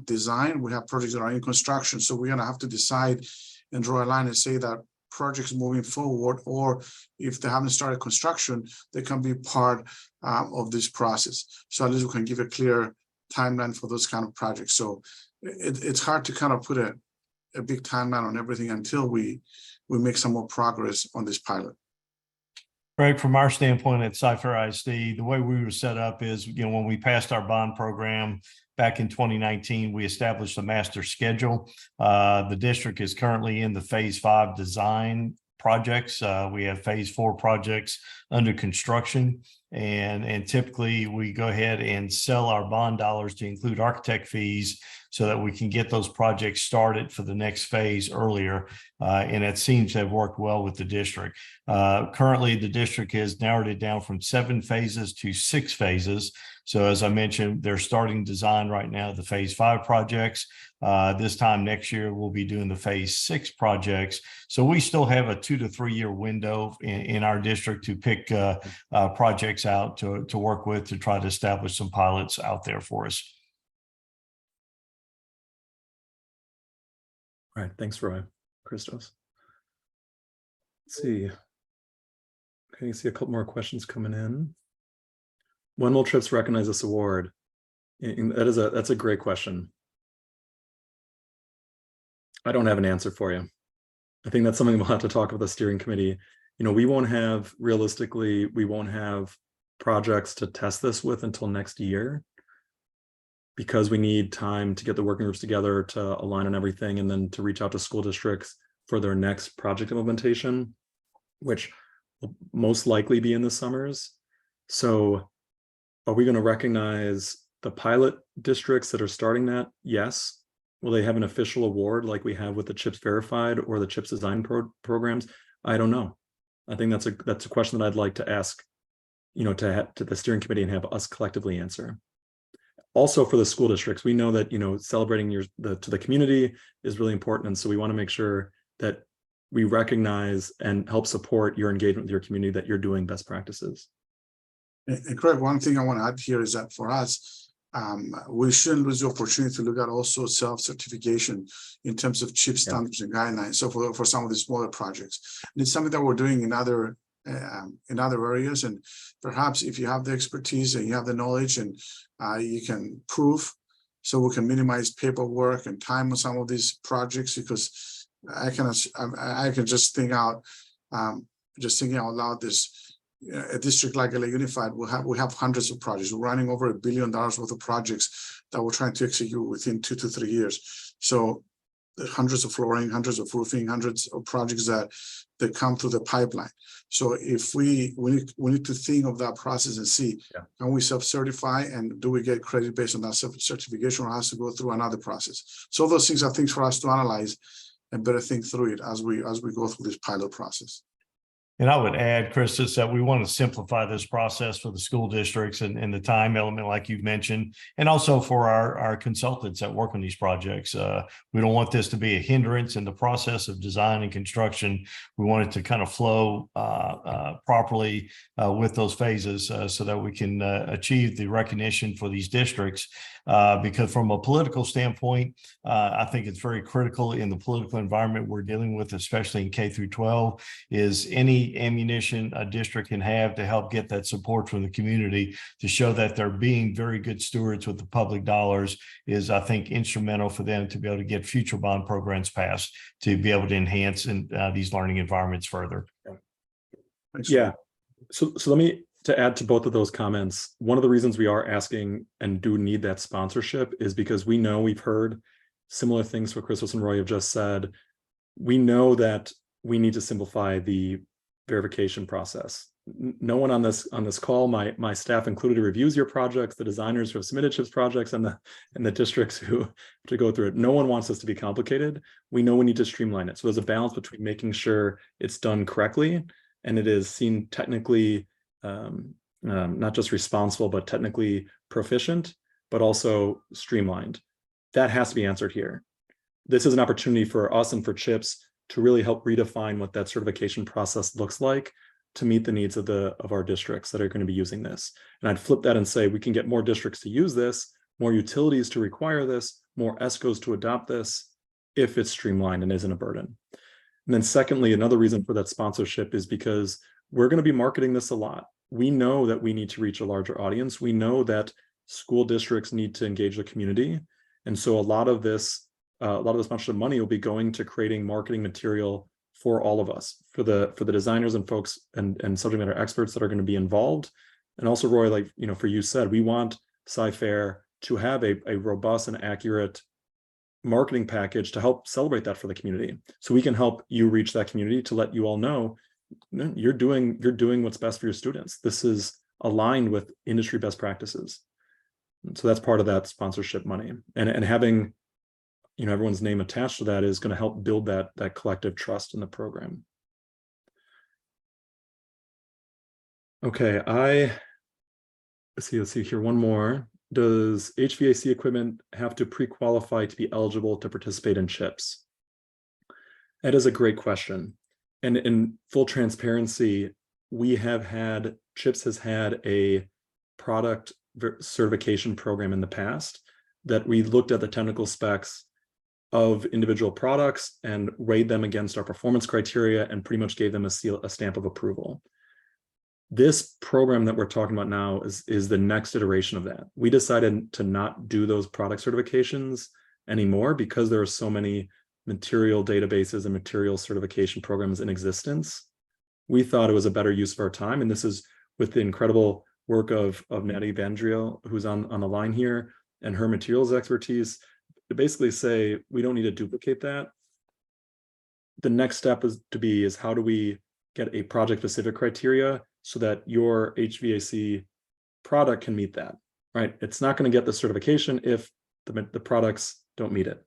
design. We have projects that are in construction. So we're going to have to decide and draw a line and say that projects moving forward, or if they haven't started construction, they can be part of this process. So at least we can give a clear timeline for those kind of projects. So it's hard to kind of put a big timeline on everything until we make some more progress on this pilot. Greg, from our standpoint at Cy-Fair ISD, the way we were set up is, when we passed our bond program back in 2019, we established a master schedule. The district is currently in the phase 5 design projects. We have phase 4 projects under construction, and typically we go ahead and sell our bond dollars to include architect fees so that we can get those projects started for the next phase earlier. And it seems to have worked well with the district. Currently, the district has narrowed it down from 7 phases to 6 phases. So as I mentioned, they're starting design right now, the phase 5 projects. This time next year, we'll be doing the phase 6 projects. So we still have a 2 to 3 year window in our district to pick projects out to work with to try to establish some pilots out there for us. All right, thanks, Roy. Christos. Let's see. Okay, you see a couple more questions coming in. When will CHPS recognize this award? And that's a great question. I don't have an answer for you. I think that's something we'll have to talk with the steering committee. We won't have projects to test this with until next year, because we need time to get the working groups together to align on everything, and then to reach out to school districts for their next project implementation, which will most likely be in the summers. So are we going to recognize the pilot districts that are starting that? Yes. Will they have an official award like we have with the CHPS Verified or the CHPS Design programs? I don't know. I think that's a question that I'd like to ask, to the steering committee and have us collectively answer. Also for the school districts, we know that, celebrating to the community is really important. And so we want to make sure that we recognize and help support your engagement with your community, that you're doing best practices. And Craig, one thing I want to add here is that for us, we shouldn't lose the opportunity to look at also self-certification in terms of CHPS standards and guidelines. So for some of the smaller projects, and it's something that we're doing in other areas. And perhaps if you have the expertise and you have the knowledge, and you can prove, so we can minimize paperwork and time on some of these projects, because I can just think out, just thinking out loud, this. A district like LA Unified we have hundreds of projects. We're running over $1 billion worth of projects that we're trying to execute within 2 to 3 years. So hundreds of flooring, hundreds of roofing, hundreds of projects that come through the pipeline. So if we need to think of that process and see, can we self-certify, and do we get credit based on that self-certification, or has to go through another process? So those things are things for us to analyze and better think through it as we go through this pilot process. And I would add, Chris, is that we want to simplify this process for the school districts and the time element, like you've mentioned, and also for our consultants that work on these projects. We don't want this to be a hindrance in the process of design and construction. We want it to kind of flow properly with those phases, so that we can achieve the recognition for these districts. Because from a political standpoint, I think it's very critical in the political environment we're dealing with, especially in K through 12, is any ammunition a district can have to help get that support from the community to show that they're being very good stewards with the public dollars is, I think, instrumental for them to be able to get future bond programs passed to be able to enhance these learning environments further. Yeah. So let me, to add to both of those comments, one of the reasons we are asking and do need that sponsorship is because we know, we've heard similar things what Christos and Roy have just said. We know that we need to simplify the verification process. No one on this call, my staff included, reviews your projects, the designers who have submitted CHPS projects, and the districts who to go through it. No one wants this to be complicated. We know we need to streamline it. So there's a balance between making sure it's done correctly and it is seen technically not just responsible, but technically proficient, but also streamlined. That has to be answered here. This is an opportunity for us and for CHPS to really help redefine what that certification process looks like to meet the needs of our districts that are going to be using this. And I'd flip that and say, we can get more districts to use this, more utilities to require this, more ESCOs to adopt this, if it's streamlined and isn't a burden. And then secondly, another reason for that sponsorship is because we're going to be marketing this a lot. We know that we need to reach a larger audience. We know that school districts need to engage the community. And so a lot of this much of the money will be going to creating marketing material for all of us, for the designers and folks and subject matter experts that are going to be involved. And also, Roy, like, for you said, we want Sci-Fair to have a robust and accurate marketing package to help celebrate that for the community. So we can help you reach that community to let you all know you're doing what's best for your students. This is aligned with industry best practices. And so that's part of that sponsorship money, and having everyone's name attached to that is going to help build that collective trust in the program. Okay, let's see here, one more. Does HVAC equipment have to pre-qualify to be eligible to participate in CHPS? That is a great question. And in full transparency, CHPS has had a product certification program in the past that we looked at the technical specs of individual products and weighed them against our performance criteria and pretty much gave them a stamp of approval. This program that we're talking about now is the next iteration of that. We decided to not do those product certifications anymore because there are so many material databases and material certification programs in existence. We thought it was a better use of our time. And this is with the incredible work of Natty Vandrio, who's on the line here, and her materials expertise, to basically say, we don't need to duplicate that. The next step is how do we get a project specific criteria so that your HVAC product can meet that, right? It's not going to get the certification if the products don't meet it.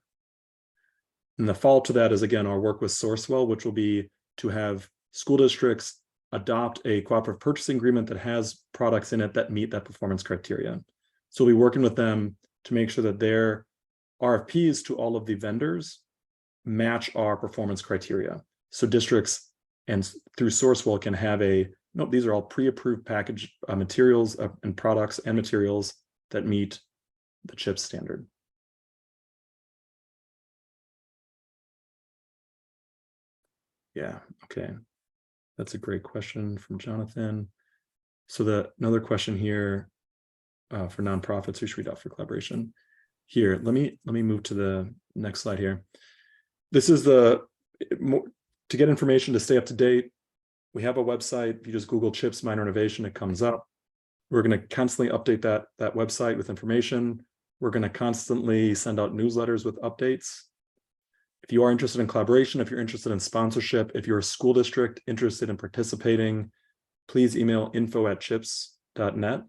And the follow-up to that is, again, our work with Sourcewell, which will be to have school districts adopt a cooperative purchasing agreement that has products in it that meet that performance criteria. So we'll be working with them to make sure that their RFPs to all of the vendors match our performance criteria. So districts and through Sourcewell can have these are all pre-approved package materials and products and materials that meet the CHPS standard. Yeah, okay. That's a great question from Jonathan. So another question here for nonprofits who should read out for collaboration. Here, let me move to the next slide here. This is to get information to stay up to date. We have a website. If you just Google CHPS Minor Renovation, it comes up. We're going to constantly update that website with information. We're going to constantly send out newsletters with updates. If you are interested in collaboration, if you're interested in sponsorship, if you're a school district interested in participating, please email info@chips.net.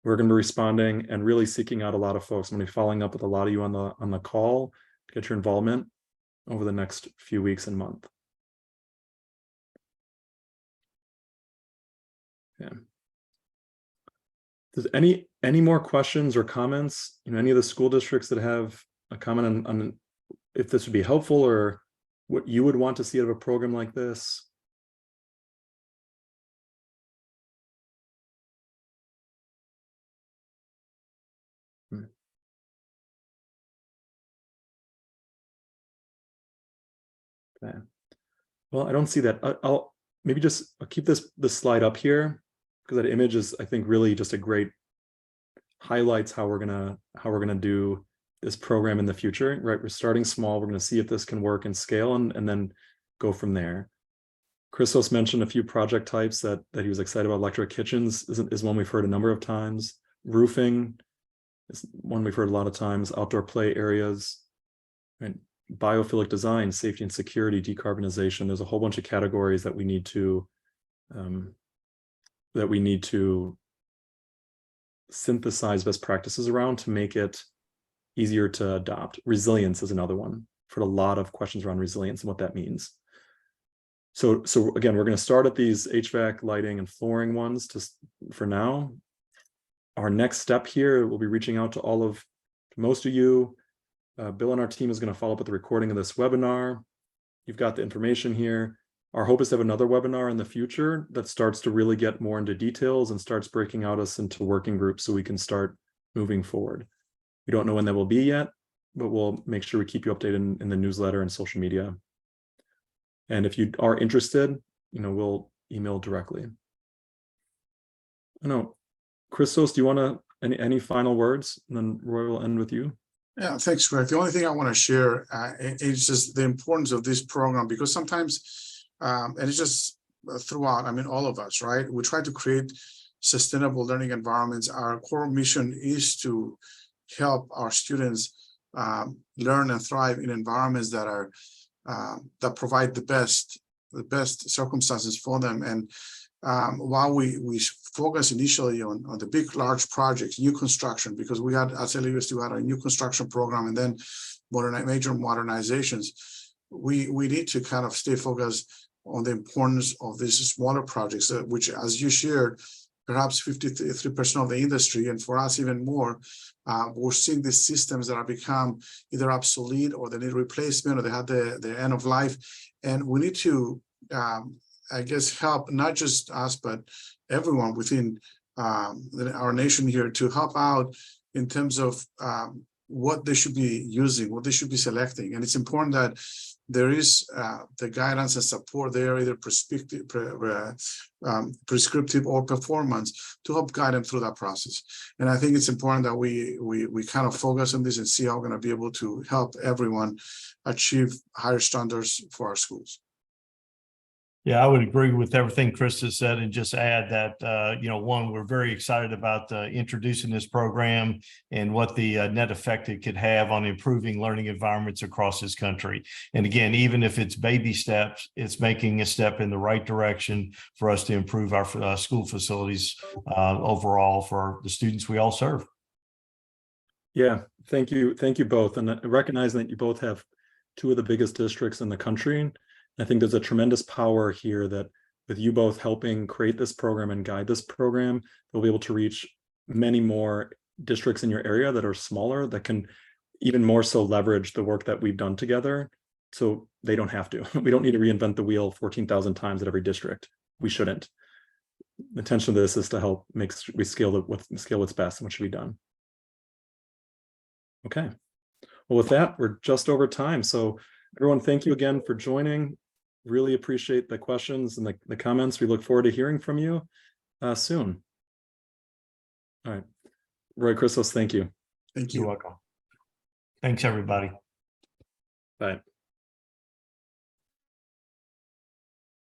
We're going to be responding and really seeking out a lot of folks. I'm going to be following up with a lot of you on the call to get your involvement over the next few weeks and month. Yeah. Does any more questions or comments? Any of the school districts that have a comment on if this would be helpful or what you would want to see out of a program like this? Okay. Well, I don't see that. I'll maybe just keep this slide up here because that image is, I think, really just a great highlights how we're gonna do this program in the future. Right, we're starting small. We're going to see if this can work and scale, and then go from there. Christos mentioned a few project types that he was excited about. Electric kitchens is one we've heard a number of times. Roofing is one we've heard a lot of times. Outdoor play areas, right? Biophilic design, safety and security, decarbonization. There's a whole bunch of categories that we need to synthesize best practices around to make it easier to adopt. Resilience is another one. I've heard a lot of questions around resilience and what that means. So again, we're going to start at these HVAC, lighting, and flooring ones for now. Our next step here, we'll be reaching out to most of you. Bill and our team is going to follow up with the recording of this webinar. You've got the information here. Our hope is to have another webinar in the future that starts to really get more into details and starts breaking out us into working groups so we can start moving forward. We don't know when that will be yet, but we'll make sure we keep you updated in the newsletter and social media. And if you are interested, we'll email directly. I know, Christos, do you want to any final words? And then Roy will end with you. Yeah, thanks, Greg. The only thing I want to share is just the importance of this program, because sometimes, and it's just throughout, all of us, right? We try to create sustainable learning environments. Our core mission is to help our students learn and thrive in environments that are that provide the best circumstances for them. And while we focus initially on the big, large projects, new construction, because we had, at LAUSD, we had a new construction program and then major modernizations, we need to kind of stay focused on the importance of these smaller projects, which, as you shared, perhaps 53% of the industry, and for us even more, we're seeing these systems that have become either obsolete or they need replacement or they have the end of life. And we need to, I guess, help not just us, but everyone within our nation here to help out in terms of what they should be using, what they should be selecting. And it's important that there is the guidance and support there, either prescriptive or performance, to help guide them through that process. And I think it's important that we kind of focus on this and see how we're going to be able to help everyone achieve higher standards for our schools. Yeah, I would agree with everything Chris has said, and just add that, one, we're very excited about introducing this program and what the net effect it could have on improving learning environments across this country. And again, even if it's baby steps, it's making a step in the right direction for us to improve our school facilities overall for the students we all serve. Yeah, thank you both. And recognizing that you both have two of the biggest districts in the country, I think there's a tremendous power here that with you both helping create this program and guide this program, you'll be able to reach many more districts in your area that are smaller, that can even more so leverage the work that we've done together. So they don't have to. We don't need to reinvent the wheel 14,000 times at every district. We shouldn't. The intention of this is to help we scale what's best and what should be done. Okay. Well, with that, we're just over time. So everyone, thank you again for joining. Really appreciate the questions and the comments. We look forward to hearing from you soon. All right. Roy Christos, thank you. Thank you. You're welcome. Thanks, everybody. Bye.